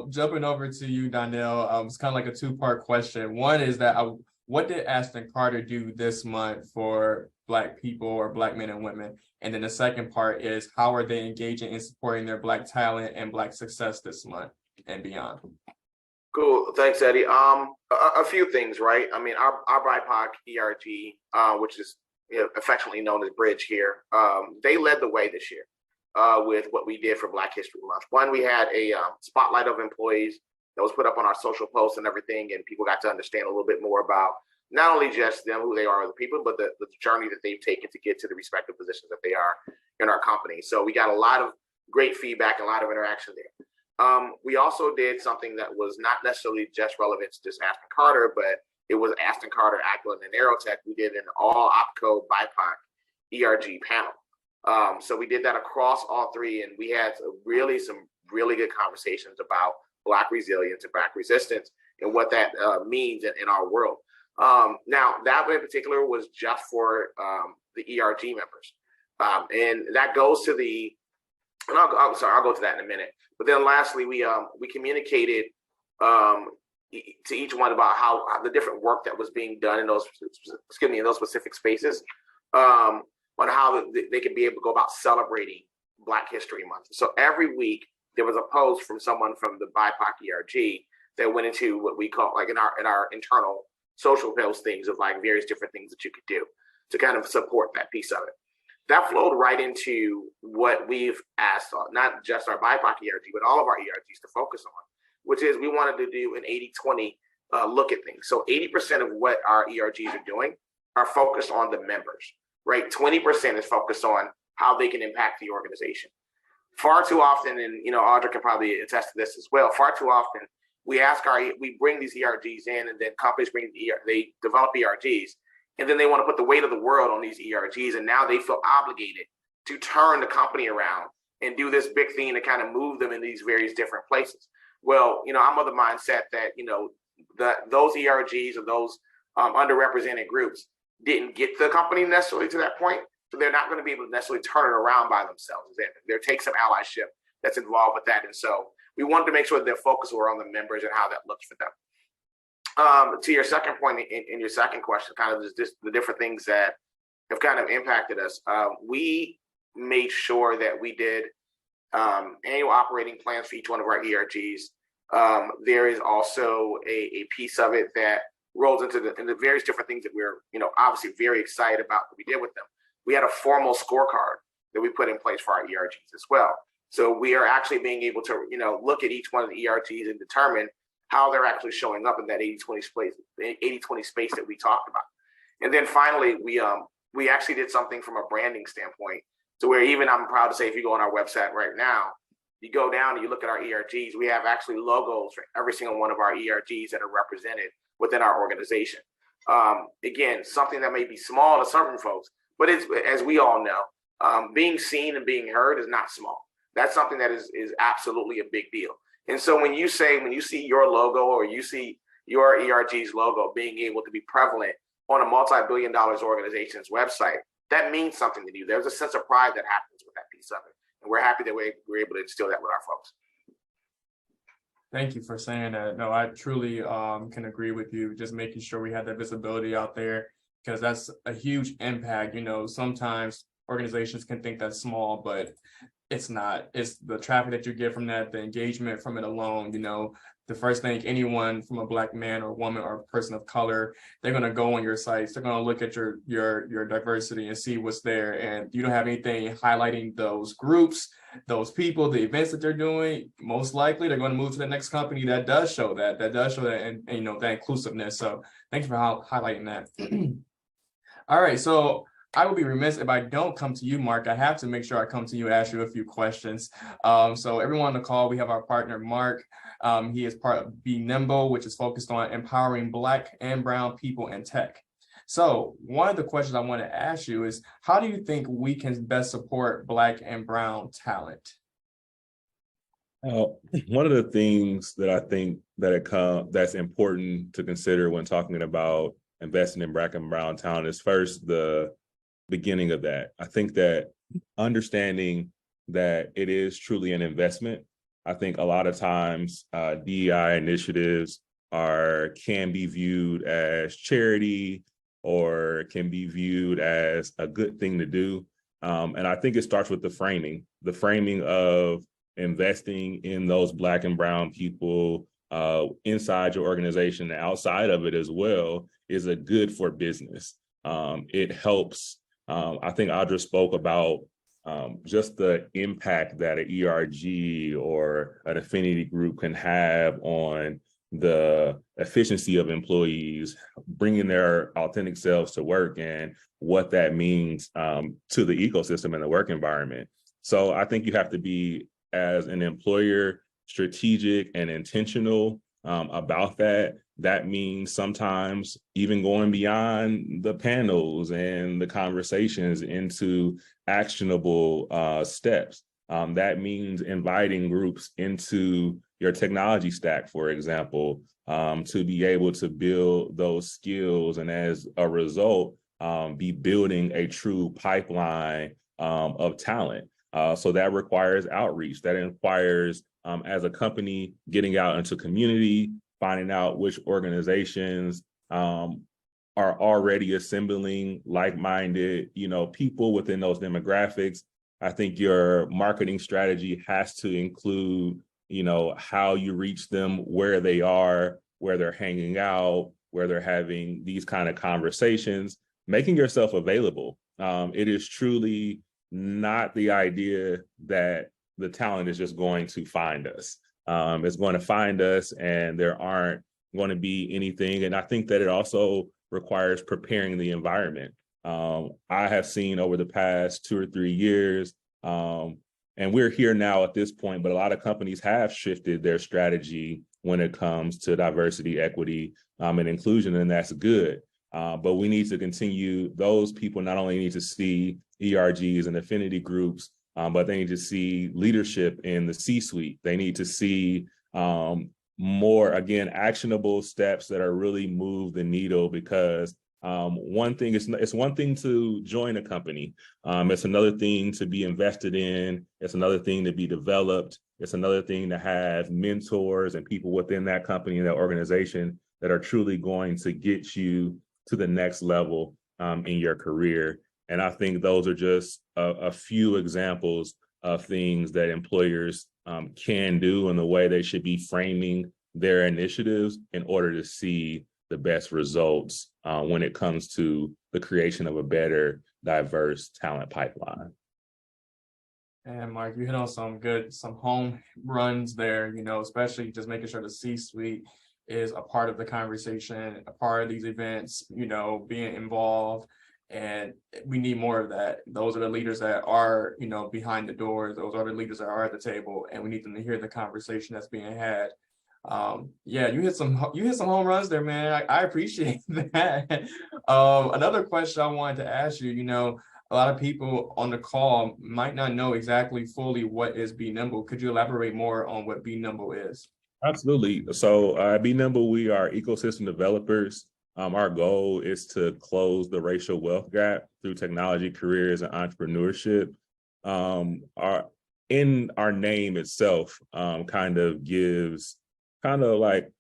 Jumping over to you, Donnell, it's kind of like a two-part question. One is that what did Ashton Carter do this month for Black people or Black men and women? And then the second part is, how are they engaging in supporting their Black talent and Black success this month and beyond? Cool. Thanks, Eddie. A few things, right? I mean, our BIPOC ERG, which is affectionately known as Bridge here, they led the way this year with what we did for Black History Month. One, we had a spotlight of employees that was put up on our social posts and everything, and people got to understand a little bit more about not only just them, who they are as people, but the journey that they've taken to get to the respective positions that they are in our company. So we got a lot of great feedback and a lot of interaction there. We also did something that was not necessarily just relevant to just Ashton Carter, but it was Ashton Carter, Ackland, and Aerotech. We did an all OpCo BIPOC ERG panel. So we did that across all three, and we had some really good conversations about Black resilience and Black resistance and what that means in our world. Now, that in particular was just for the ERG members. And that goes to the, and I'll go to that in a minute. But then lastly, we communicated to each one about how the different work that was being done in those, in those specific spaces, on how they could be able to go about celebrating Black History Month. So every week there was a post from someone from the BIPOC ERG that went into what we call, like in our internal social post things of like various different things that you could do to kind of support that piece of it. That flowed right into what we've asked, not just our BIPOC ERG, but all of our ERGs to focus on, which is we wanted to do an 80-20 look at things. So 80% of what our ERGs are doing are focused on the members, right? 20% is focused on how they can impact the organization. Far too often, and Audra can probably attest to this as well, far too often, we bring these ERGs in, and then companies they develop ERGs, and then they want to put the weight of the world on these ERGs, and now they feel obligated to turn the company around and do this big thing to kind of move them in these various different places. Well, I'm of the mindset that those ERGs or those underrepresented groups didn't get the company necessarily to that point, so they're not going to be able to necessarily turn it around by themselves. There takes some allyship that's involved with that, and so we wanted to make sure that their focus were on the members and how that looks for them. To your second point in your second question, kind of just the different things that have kind of impacted us. We made sure that we did annual operating plans for each one of our ERGs. There is also a piece of it that rolls into the various different things that we're obviously very excited about that we did with them. We had a formal scorecard that we put in place for our ERGs as well. So we are actually being able to look at each one of the ERGs and determine how they're actually showing up in that 80-20 space that we talked about. And then finally, we actually did something from a branding standpoint, to where even I'm proud to say, if you go on our website right now, you go down and you look at our ERGs, we have actually logos for every single one of our ERGs that are represented within our organization. Again, something that may be small to certain folks, but it's, as we all know, being seen and being heard is not small. That's something that is absolutely a big deal. And so when you see your logo or you see your ERG's logo being able to be prevalent on a multi-billion-dollar organization's website, that means something to you. There's a sense of pride that happens with that piece of it. And we're happy that we're able to instill that with our folks. Thank you for saying that. No, I truly can agree with you. Just making sure we have that visibility out there, because that's a huge impact. You know, sometimes organizations can think that's small, but it's not. It's the traffic that you get from that, the engagement from it alone. You know, the first thing anyone from a Black man or woman or person of color, they're going to go on your sites. They're going to look at your diversity and see what's there. And you don't have anything highlighting those groups, those people, the events that they're doing. Most likely they're going to move to the next company that does show that, and you know, that inclusiveness. So thanks for highlighting that. All right, so I would be remiss if I don't come to you, Mark. I have to make sure I come to you and ask you a few questions. So everyone on the call, we have our partner, Mark. He is part of Be Nimble, which is focused on empowering Black and Brown people in tech. So one of the questions I want to ask you is, how do you think we can best support Black and Brown talent? One of the things that I think that's important to consider when talking about investing in Black and Brown talent is first the beginning of that. I think that understanding that it is truly an investment. I think a lot of times DEI initiatives can be viewed as charity or can be viewed as a good thing to do. And I think it starts with the framing of investing in those Black and Brown people inside your organization and outside of it as well is a good for business. It helps. I think Audra spoke about just the impact that an ERG or an affinity group can have on the efficiency of employees, bringing their authentic selves to work and what that means to the ecosystem and the work environment. So I think you have to be, as an employer, strategic and intentional about that. That means sometimes even going beyond the panels and the conversations into actionable steps. That means inviting groups into your technology stack, for example, to be able to build those skills, and as a result, be building a true pipeline of talent. So that requires outreach. That requires, as a company, getting out into community, finding out which organizations are already assembling like-minded, people within those demographics. I think your marketing strategy has to include, how you reach them, where they are, where they're hanging out, where they're having these kind of conversations, making yourself available. It is truly not the idea that the talent is just going to find us. It's going to find us and there aren't going to be anything. And I think that it also requires preparing the environment. I have seen over the past 2 or 3 years, and we're here now at this point, but a lot of companies have shifted their strategy when it comes to diversity, equity, and inclusion, and that's good. But we need to continue. Those people not only need to see ERGs and affinity groups, but they need to see leadership in the C-suite. They need to see more, again, actionable steps that are really move the needle, because it's one thing to join a company. It's another thing to be invested in. It's another thing to be developed. It's another thing to have mentors and people within that company and that organization that are truly going to get you to the next level in your career. And I think those are just a few examples of things that employers can do and the way they should be framing their initiatives in order to see the best results when it comes to the creation of a better, diverse talent pipeline. And Mark, you hit on some home runs there, especially just making sure the C-suite is a part of the conversation, a part of these events, being involved. And we need more of that. Those are the leaders that are, behind the doors. Those are the leaders that are at the table, and we need them to hear the conversation that's being had. Yeah, you hit some home runs there, man. I appreciate that. Another question I wanted to ask you, a lot of people on the call might not know exactly fully what is Be Nimble. Could you elaborate more on what Be Nimble is? Absolutely. So at Be Nimble, we are ecosystem developers. Our goal is to close the racial wealth gap through technology, careers, and entrepreneurship. In our name itself kind of gives kind of like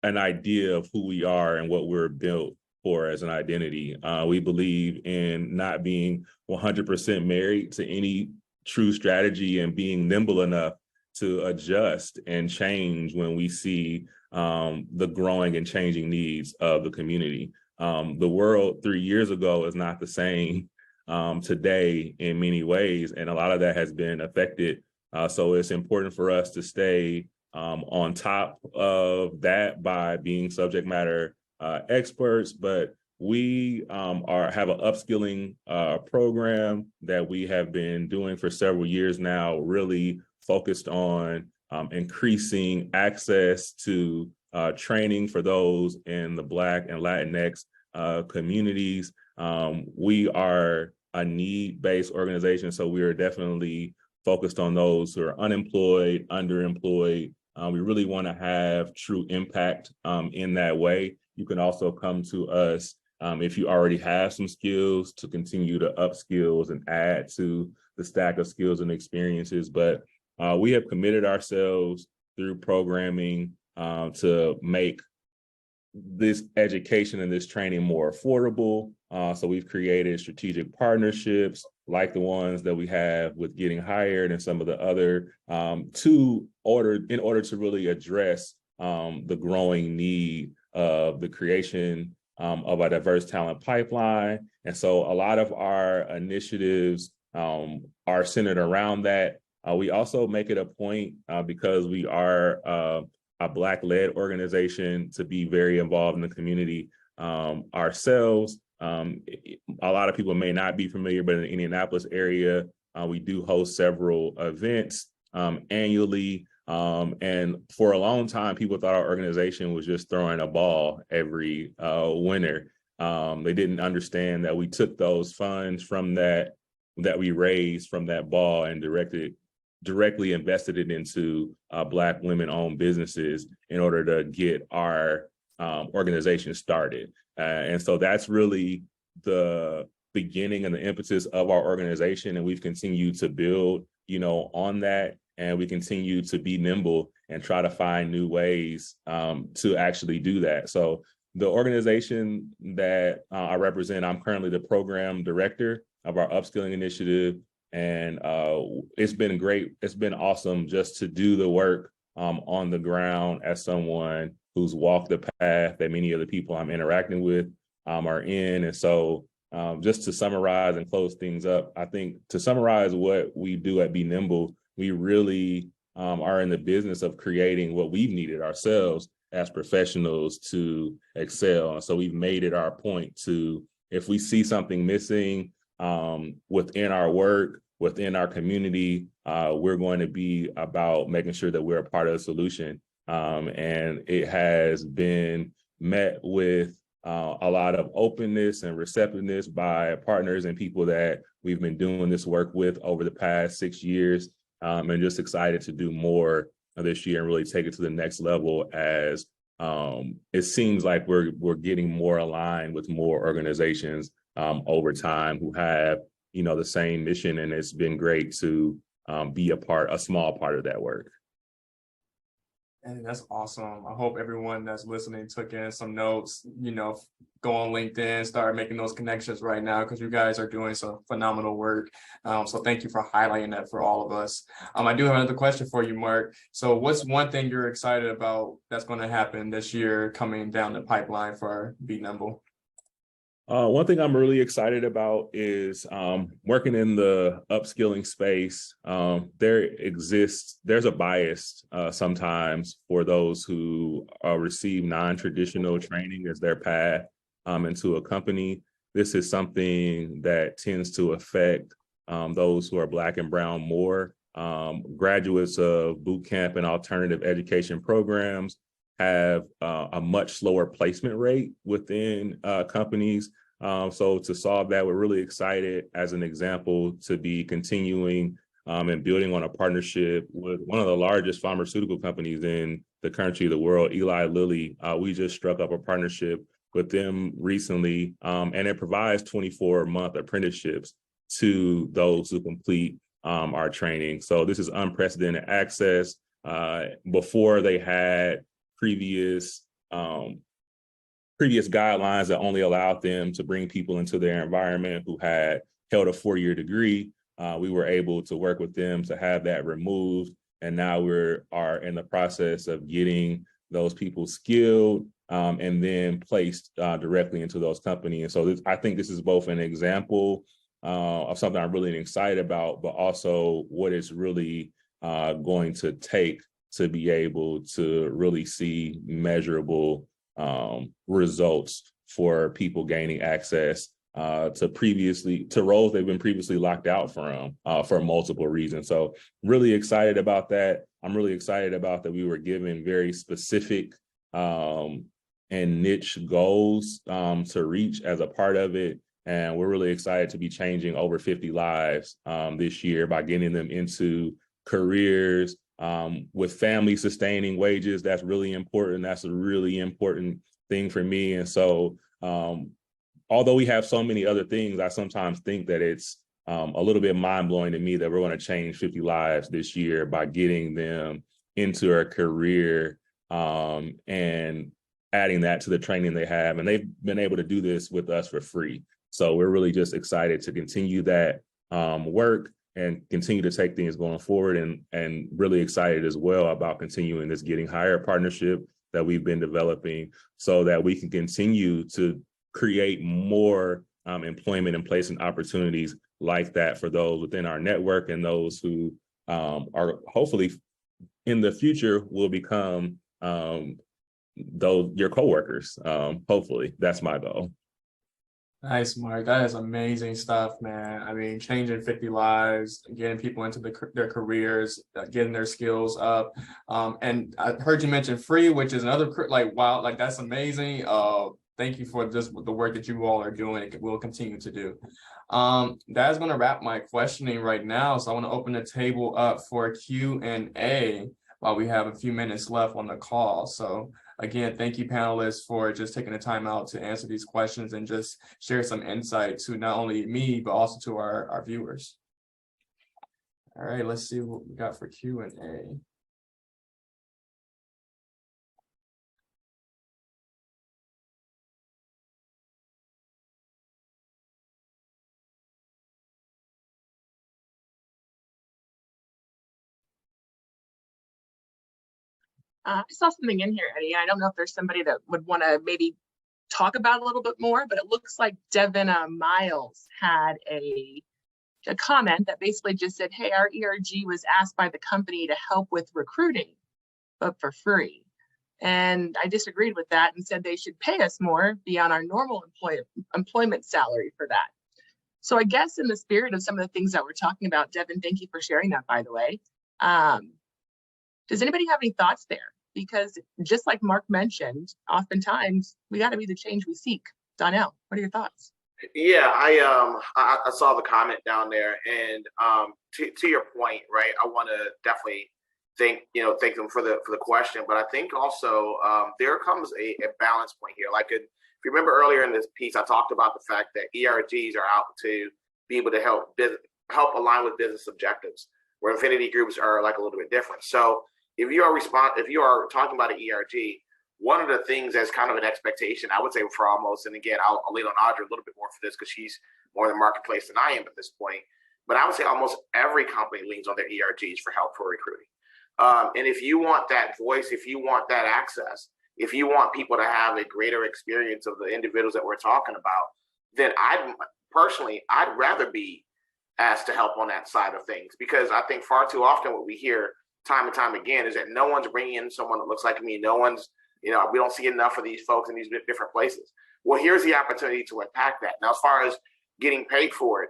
an idea of who we are and what we're built for as an identity. We believe in not being 100% married to any true strategy and being nimble enough to adjust and change when we see the growing and changing needs of the community. The world 3 years ago is not the same today in many ways, and a lot of that has been affected. So it's important for us to stay on top of that by being subject matter experts, but we have an upskilling program that we have been doing for several years now, really focused on increasing access to training for those in the Black and Latinx communities. We are a need-based organization, so we are definitely focused on those who are unemployed, underemployed. We really want to have true impact in that way. You can also come to us if you already have some skills to continue to upskills and add to the stack of skills and experiences. But we have committed ourselves through programming to make this education and this training more affordable. So we've created strategic partnerships like the ones that we have with Getting Hired and some of the other in order to really address the growing need of the creation of a diverse talent pipeline. And so a lot of our initiatives are centered around that. We also make it a point because we are a Black-led organization to be very involved in the community ourselves. A lot of people may not be familiar, but in the Indianapolis area, we do host several events annually. And for a long time, people thought our organization was just throwing a ball every winter. They didn't understand that we took those funds from that we raised from that ball and directly invested it into Black women-owned businesses in order to get our organization started. And so that's really the beginning and the impetus of our organization. And we've continued to build, on that. And we continue to be nimble and try to find new ways to actually do that. So the organization that I represent, I'm currently the program director of our upskilling initiative. And it's been great. It's been awesome just to do the work on the ground as someone who's walked the path that many of the people I'm interacting with are in. And so just to summarize and close things up, I think to summarize what we do at Be Nimble, we really are in the business of creating what we've needed ourselves as professionals to excel. And so we've made it our point to, if we see something missing within our work, within our community, we're going to be about making sure that we're a part of the solution. And it has been met with a lot of openness and receptiveness by partners and people that we've been doing this work with over the past 6 years. And just excited to do more this year and really take it to the next level as it seems like we're getting more aligned with more organizations over time who have, the same mission. And it's been great to be a small part of that work. And that's awesome. I hope everyone that's listening took in some notes, go on LinkedIn, start making those connections right now, because you guys are doing some phenomenal work. So thank you for highlighting that for all of us. I do have another question for you, Mark. So what's one thing you're excited about that's going to happen this year coming down the pipeline for Be Nimble? One thing I'm really excited about is working in the upskilling space. There's a bias sometimes for those who receive non-traditional training as their path into a company. This is something that tends to affect those who are Black and Brown more. Graduates of boot camp and alternative education programs have a much slower placement rate within companies. So to solve that, we're really excited as an example to be continuing and building on a partnership with one of the largest pharmaceutical companies in the country, the world, Eli Lilly. We just struck up a partnership with them recently, and it provides 24-month apprenticeships to those who complete our training. So this is unprecedented access. Before they had previous guidelines that only allowed them to bring people into their environment who had held a 4-year degree. We were able to work with them to have that removed. And now we are in the process of getting those people skilled and then placed directly into those companies. And so I think this is both an example of something I'm really excited about, but also what it's really going to take to be able to really see measurable results for people gaining access to roles they've been previously locked out from for multiple reasons. So really excited about that. I'm really excited about that we were given very specific and niche goals to reach as a part of it. And we're really excited to be changing over 50 lives this year by getting them into careers with family sustaining wages. That's really important. That's a really important thing for me. And so although we have so many other things, I sometimes think that it's a little bit mind-blowing to me that we're going to change 50 lives this year by getting them into a career and adding that to the training they have. And they've been able to do this with us for free. So we're really just excited to continue that work and continue to take things going forward, and really excited as well about continuing this Getting Hired partnership that we've been developing so that we can continue to create more employment and placement opportunities like that for those within our network and those who are hopefully in the future will become your coworkers. Hopefully, that's my goal. Nice, Mark. That is amazing stuff, man. I mean, changing 50 lives, getting people into their careers, getting their skills up. And I heard you mention free, which is another, like, wow, like that's amazing. Thank you for just the work that you all are doing and will continue to do. That is going to wrap my questioning right now. So I want to open the table up for Q&A while we have a few minutes left on the call. So again, thank you, panelists, for just taking the time out to answer these questions and just share some insight to not only me, but also to our viewers. All right, let's see what we got for Q&A. I saw something in here, Eddie. I don't know if there's somebody that would want to maybe talk about it a little bit more, but it looks like Devin Miles had a comment that basically just said, hey, our ERG was asked by the company to help with recruiting, but for free. And I disagreed with that and said they should pay us more beyond our normal employment salary for that. So I guess in the spirit of some of the things that we're talking about, Devin, thank you for sharing that, by the way. Does anybody have any thoughts there? Because just like Mark mentioned, oftentimes we got to be the change we seek. Donnell, what are your thoughts? Yeah, I saw the comment down there, and to your point, right? I want to definitely thank them for the question, but I think also there comes a balance point here. Like if you remember earlier in this piece, I talked about the fact that ERGs are out to be able to help align with business objectives, where affinity groups are like a little bit different. So if you are talking about an ERG, one of the things that's kind of an expectation, I would say for almost, and again, I'll lean on Audrey a little bit more for this because she's more in the marketplace than I am at this point, but I would say almost every company leans on their ERGs for help for recruiting. And if you want that voice, if you want that access, if you want people to have a greater experience of the individuals that we're talking about, then I'd rather be asked to help on that side of things, because I think far too often what we hear time and time again is that no one's bringing in someone that looks like me. No one's, we don't see enough of these folks in these different places. Well, here's the opportunity to attack that. Now, as far as getting paid for it,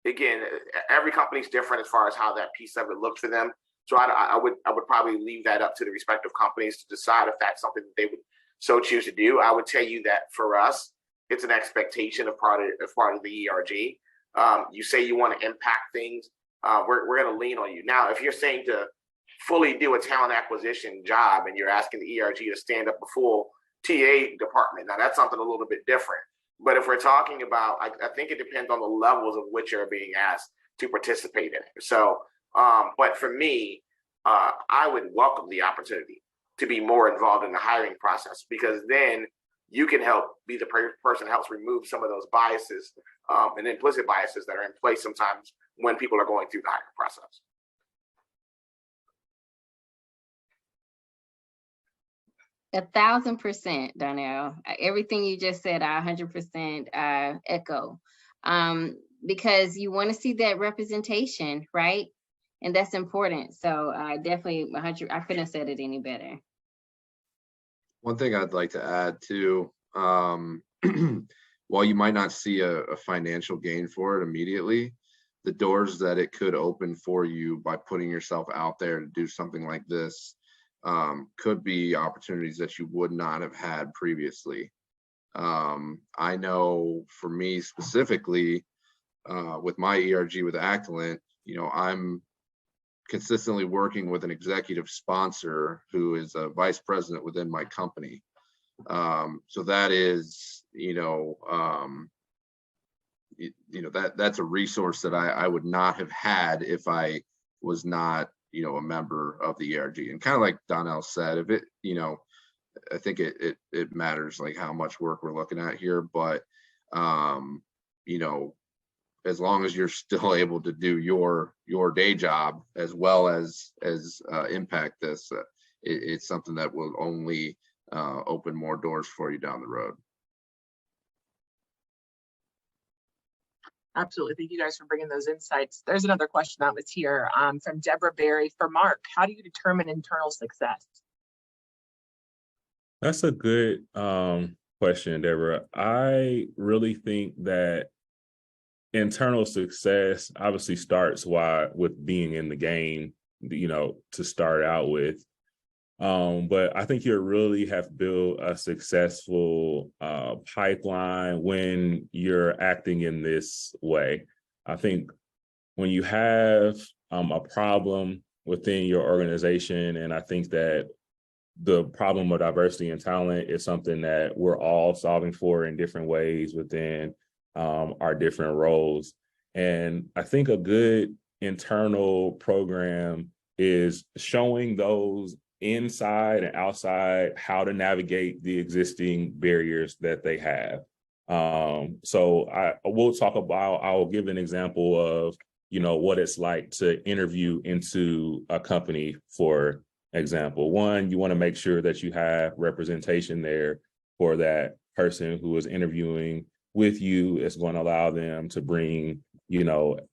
again, every company's different as far as how that piece of it looks for them. So I would probably leave that up to the respective companies to decide if that's something that they would so choose to do. I would tell you that for us, it's an expectation of part of the ERG. You say you want to impact things, we're going to lean on you. Now, if you're saying to fully do a talent acquisition job and you're asking the ERG to stand up a full TA department. Now that's something a little bit different. But if we're talking about, I think it depends on the levels of which you're being asked to participate in it. So, but for me, I would welcome the opportunity to be more involved in the hiring process, because then you can help be the person that helps remove some of those biases and implicit biases that are in place sometimes when people are going through the hiring process. A 1,000%, Donnell. Everything you just said, I 100% echo. Because you want to see that representation, right? And that's important. So definitely 100. I couldn't have said it any better. One thing I'd like to add too, while you might not see a financial gain for it immediately, the doors that it could open for you by putting yourself out there to do something like this could be opportunities that you would not have had previously. I know for me specifically, with my ERG with Actilent, you know, I'm consistently working with an executive sponsor who is a vice president within my company. So that is, that's a resource that I would not have had if I was not, a member of the ERG. And kind of like Donnell said, if it, I think it matters like how much work we're looking at here, but as long as you're still able to do your day job as well as impact this, it's something that will only open more doors for you down the road. Absolutely. Thank you guys for bringing those insights. There's another question that was here from Deborah Berry for Mark. How do you determine internal success? That's a good question, Deborah. I really think that internal success obviously starts with being in the game, to start out with. But I think you really have built a successful pipeline when you're acting in this way. I think when you have a problem within your organization, and I think that the problem of diversity and talent is something that we're all solving for in different ways within our different roles. And I think a good internal program is showing those inside and outside how to navigate the existing barriers that they have. So I'll give an example of, what it's like to interview into a company, for example. One, you want to make sure that you have representation there for that person who is interviewing with you. It's going to allow them to bring,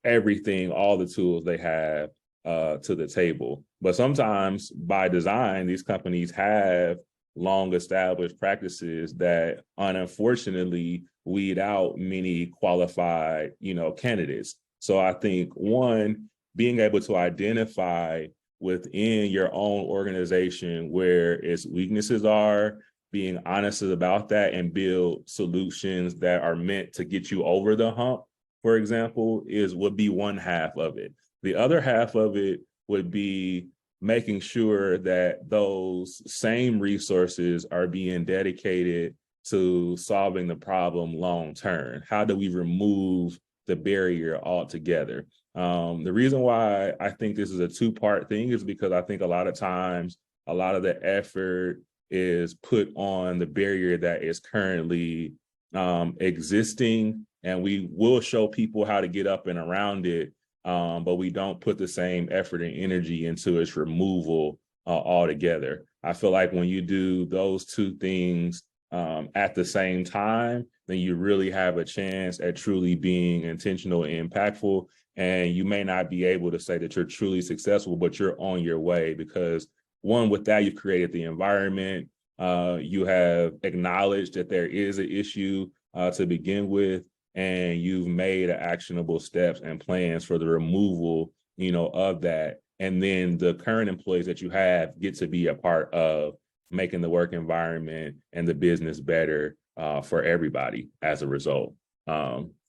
everything, all the tools they have to the table. But sometimes by design, these companies have long established practices that unfortunately weed out many qualified, candidates. So I think one, being able to identify within your own organization where its weaknesses are, being honest about that and build solutions that are meant to get you over the hump, for example, would be one half of it. The other half of it would be making sure that those same resources are being dedicated to solving the problem long term. How do we remove the barrier altogether? The reason why I think this is a two-part thing is because I think a lot of times, a lot of the effort is put on the barrier that is currently existing, and we will show people how to get up and around it, but we don't put the same effort and energy into its removal altogether. I feel like when you do those two things at the same time, then you really have a chance at truly being intentional and impactful. And you may not be able to say that you're truly successful, but you're on your way, because one, with that, you've created the environment. You have acknowledged that there is an issue to begin with, and you've made actionable steps and plans for the removal, of that. And then the current employees that you have get to be a part of making the work environment and the business better for everybody as a result.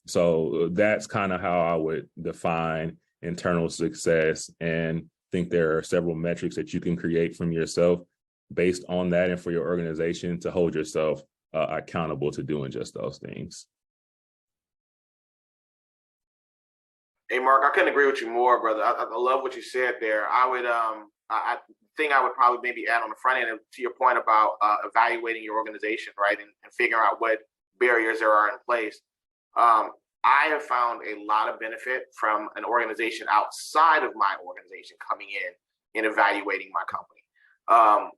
So that's kind of how I would define internal success, and think there are several metrics that you can create from yourself based on that and for your organization to hold yourself accountable to doing just those things. Hey, Mark, I couldn't agree with you more, brother. I love what you said there. I think I would probably maybe add on the front end to your point about evaluating your organization, right, and figuring out what barriers there are in place. I have found a lot of benefit from an organization outside of my organization coming in and evaluating my company.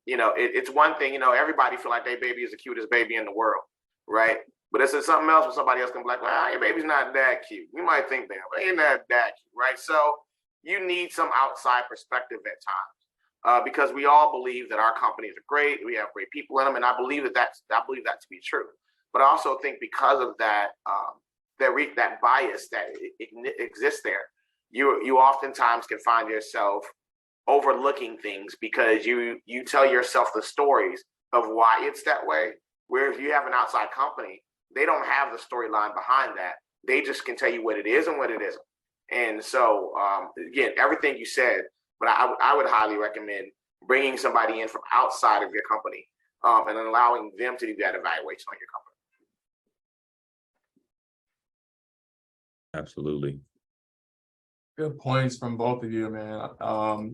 It's one thing, everybody feel like their baby is the cutest baby in the world, right? But it's something else when somebody else can be like, well, your baby's not that cute. You might think that, but ain't that cute, right? So you need some outside perspective at times because we all believe that our companies are great. We have great people in them. And I believe that to be true. But I also think because of that, that bias that exists there, you oftentimes can find yourself overlooking things because you tell yourself the stories of why it's that way. Whereas you have an outside company, they don't have the storyline behind that. They just can tell you what it is and what it isn't. And so, again, everything you said, but I would highly recommend bringing somebody in from outside of your company and allowing them to do that evaluation on your company. Absolutely. Good points from both of you, man.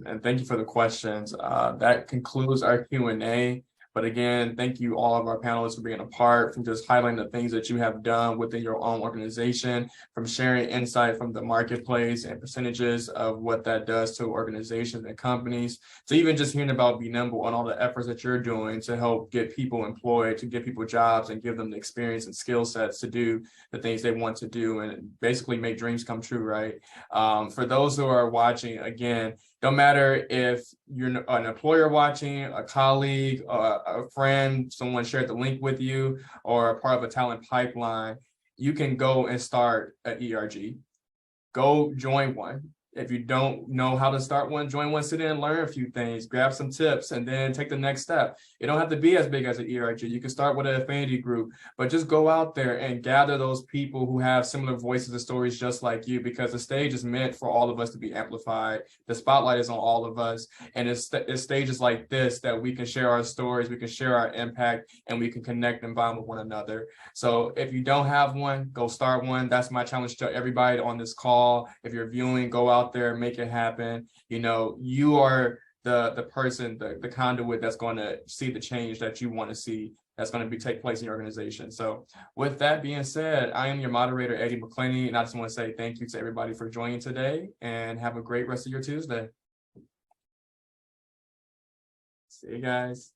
And thank you for the questions. That concludes our Q&A. But again, thank you all of our panelists for being a part, from just highlighting the things that you have done within your own organization, from sharing insight from the marketplace and percentages of what that does to organizations and companies, to even just hearing about Be Nimble and all the efforts that you're doing to help get people employed, to give people jobs and give them the experience and skill sets to do the things they want to do and basically make dreams come true, right? For those who are watching, again, don't matter if you're an employer watching, a colleague, a friend, someone shared the link with you, or a part of a talent pipeline, you can go and start an ERG. Go join one. If you don't know how to start one, join one, sit in and learn a few things, grab some tips, and then take the next step. It don't have to be as big as an ERG. You can start with an affinity group, but just go out there and gather those people who have similar voices and stories just like you, because the stage is meant for all of us to be amplified. The spotlight is on all of us. And it's stages like this that we can share our stories, we can share our impact, and we can connect and bond with one another. So if you don't have one, go start one. That's my challenge to everybody on this call. If you're viewing, go out there, make it happen. You are the person, the conduit that's going to see the change that you want to see that's going to take place in your organization. So with that being said, I am your moderator, Eddie McClenny, and I just want to say thank you to everybody for joining today, and have a great rest of your Tuesday. See you guys.